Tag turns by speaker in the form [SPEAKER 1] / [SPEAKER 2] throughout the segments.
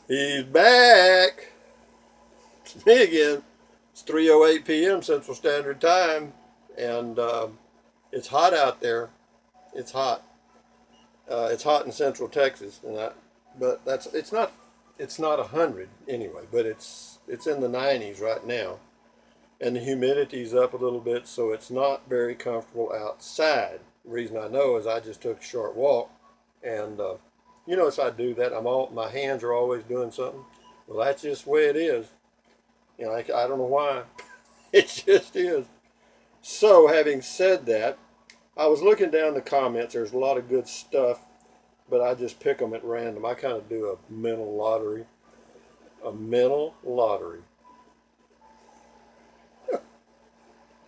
[SPEAKER 1] He's back. It's me again. It's 3:08 p.m. Central Standard Time, and it's hot out there. It's hot. It's hot in Central Texas, but it's not 100 anyway. But it's in the 90s right now, and the humidity's up a little bit, so it's not very comfortable outside. The reason I know is I just took a short walk, and as I do that, my hands are always doing something. Well, that's just the way it is. I don't know why. It just is. So, having said that, I was looking down the comments. There's a lot of good stuff, but I just pick them at random. I kind of do a mental lottery. A mental lottery.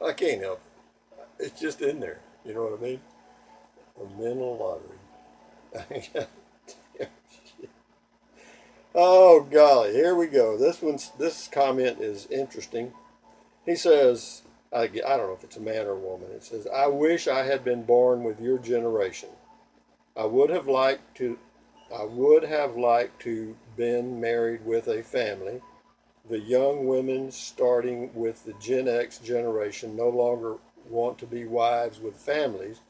[SPEAKER 1] I can't help it. It's just in there. You know what I mean? A mental lottery. Oh golly, here we go. This comment is interesting. He says, I don't know if it's a man or a woman. It says, "I wish I had been born with your generation. I would have liked to I would have liked to been married with a family. The young women starting with the Gen X generation no longer want to be wives with families,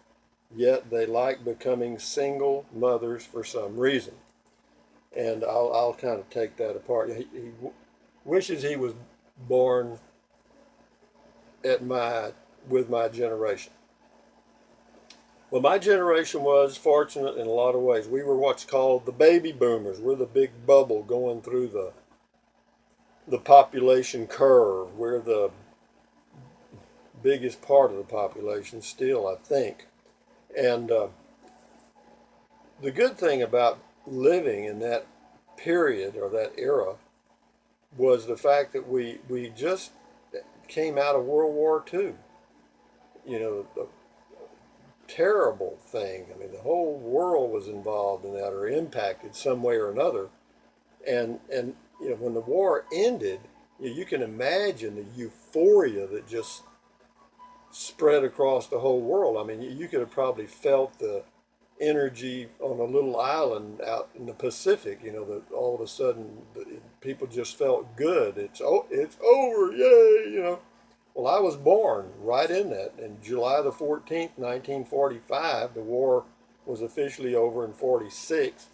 [SPEAKER 1] yet they like becoming single mothers for some reason." And I'll kind of take that apart. He wishes he was born at my with my generation. Well, my generation was fortunate in a lot of ways. We were what's called the baby boomers. We're the big bubble going through the population curve. We're the biggest part of the population still, I think. And the good thing about living in that period or that era was the fact that we just came out of World War II. A terrible thing. I mean, the whole world was involved in that or impacted some way or another. And when the war ended, you can imagine the euphoria that just spread across the whole world. I mean, you could have probably felt the energy on a little island out in the Pacific. That all of a sudden people just felt good. It's over, yay! Well, I was born right in that. In July the 14th, 1945, the war was officially over in 46,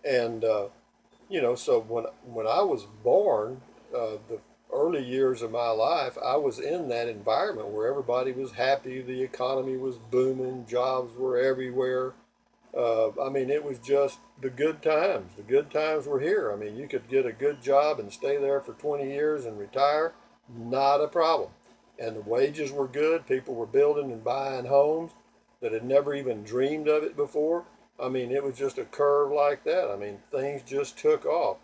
[SPEAKER 1] and so when I was born, the early years of my life, I was in that environment where everybody was happy, the economy was booming, jobs were everywhere. I mean, it was just the good times. The good times were here. I mean, you could get a good job and stay there for 20 years and retire, not a problem. And the wages were good. People were building and buying homes that had never even dreamed of it before. I mean, it was just a curve like that. I mean, things just took off.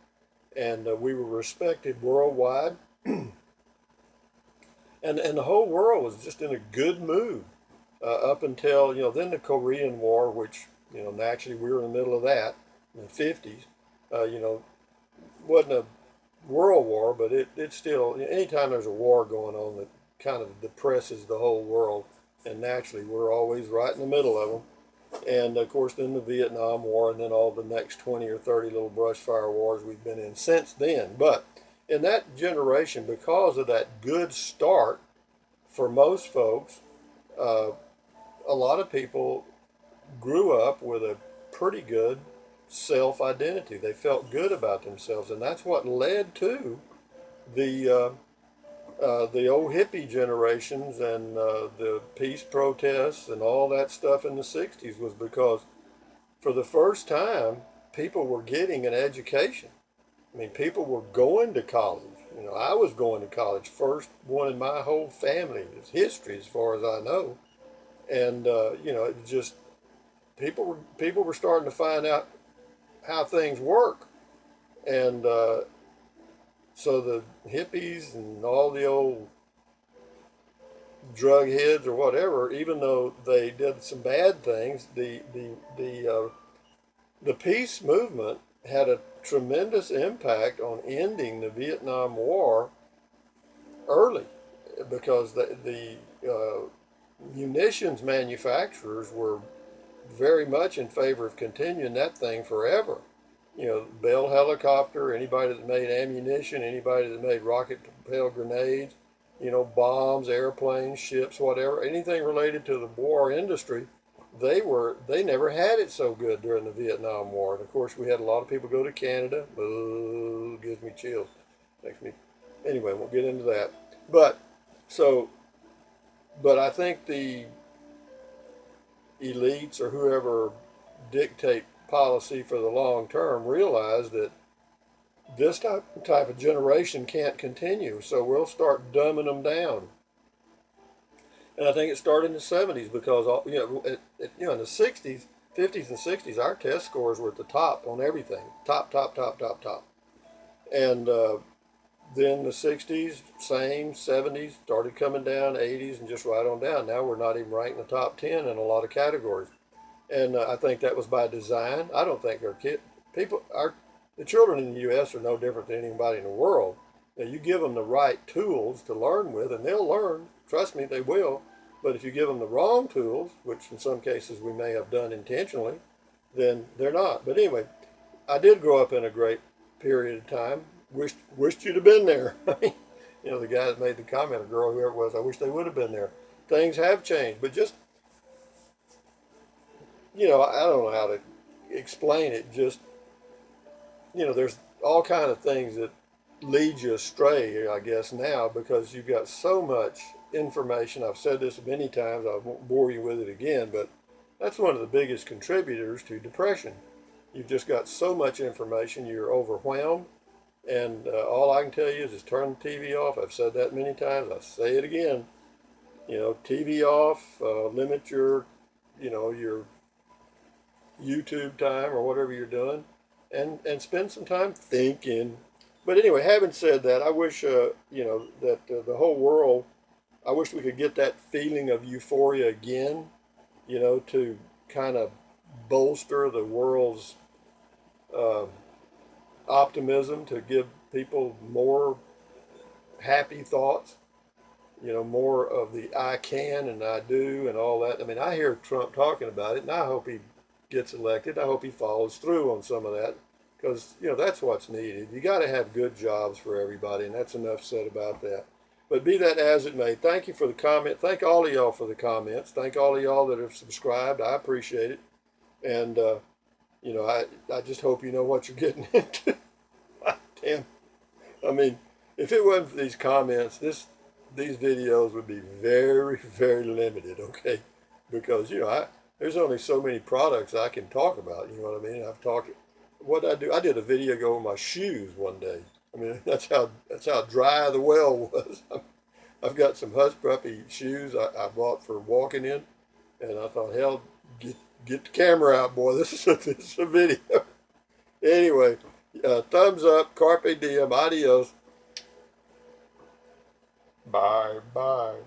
[SPEAKER 1] And we were respected worldwide. And the whole world was just in a good mood up until, then the Korean War, which, naturally we were in the middle of that in the 50s. Wasn't a world war, but it still, anytime there's a war going on that kind of depresses the whole world, and naturally we're always right in the middle of them. And of course, then the Vietnam War, and then all the next 20 or 30 little brush fire wars we've been in since then. But in that generation, because of that good start for most folks, uh, a lot of people grew up with a pretty good self identity. They felt good about themselves, and that's what led to the the old hippie generations and the peace protests and all that stuff in the 60s was because for the first time people were getting an education. I mean, people were going to college. I was going to college, first one in my whole family. It's history as far as I know. And it just people were starting to find out how things work. And so the hippies and all the old drug heads or whatever, even though they did some bad things, the peace movement had a tremendous impact on ending the Vietnam War early, because the munitions manufacturers were very much in favor of continuing that thing forever. Bell helicopter, anybody that made ammunition, anybody that made rocket propelled grenades, bombs, airplanes, ships, whatever, anything related to the war industry, they never had it so good during the Vietnam War. And of course, we had a lot of people go to Canada. Ooh, gives me chills. Makes me. Anyway, we'll get into that. But so, but I think the elites or whoever dictate policy for the long term realize that this type of generation can't continue. So we'll start dumbing them down. And I think it started in the 70s because, in the 60s, 50s, and 60s, our test scores were at the top on everything. Top, top, top, top, top. And then the 60s, same. 70s, started coming down. 80s, and just right on down. Now we're not even ranked in the top 10 in a lot of categories. And I think that was by design. I don't think the children in the U.S. are no different than anybody in the world. Now, you give them the right tools to learn with, and they'll learn. Trust me, they will. But if you give them the wrong tools, which in some cases we may have done intentionally, then they're not. But anyway, I did grow up in a great period of time. Wished you'd have been there. The guy that made the comment, a girl, whoever it was, I wish they would have been there. Things have changed, but just, I don't know how to explain it. Just, there's all kind of things that lead you astray, I guess, now because you've got so much information. I've said this many times. I won't bore you with it again, but that's one of the biggest contributors to depression. You've just got so much information, you're overwhelmed, and all I can tell you is just turn the TV off. I've said that many times. I'll say it again. TV off, limit your YouTube time or whatever you're doing, and spend some time thinking. But anyway, having said that, I wish that the whole world. I wish we could get that feeling of euphoria again. To kind of bolster the world's uh, optimism, to give people more happy thoughts. More of the I can and I do and all that. I mean, I hear Trump talking about it, and I hope he gets elected. I hope he follows through on some of that because, that's what's needed. You got to have good jobs for everybody, and that's enough said about that. But be that as it may, thank you for the comment. Thank all of y'all for the comments. Thank all of y'all that have subscribed. I appreciate it. And, I just hope you know what you're getting into. Damn. I mean, if it wasn't for these comments, these videos would be very, very limited, okay? Because, there's only so many products I can talk about, you know what I mean? I did a video ago on my shoes one day. I mean, that's how dry the well was. I've got some hush puppy shoes I bought for walking in, and I thought, hell, get the camera out, boy. This is a video. Anyway, thumbs up, carpe diem, adios. Bye bye.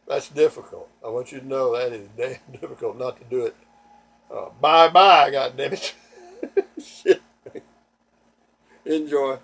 [SPEAKER 1] That's difficult. I want you to know that is damn difficult not to do it. Bye bye, goddammit. Shit. Enjoy.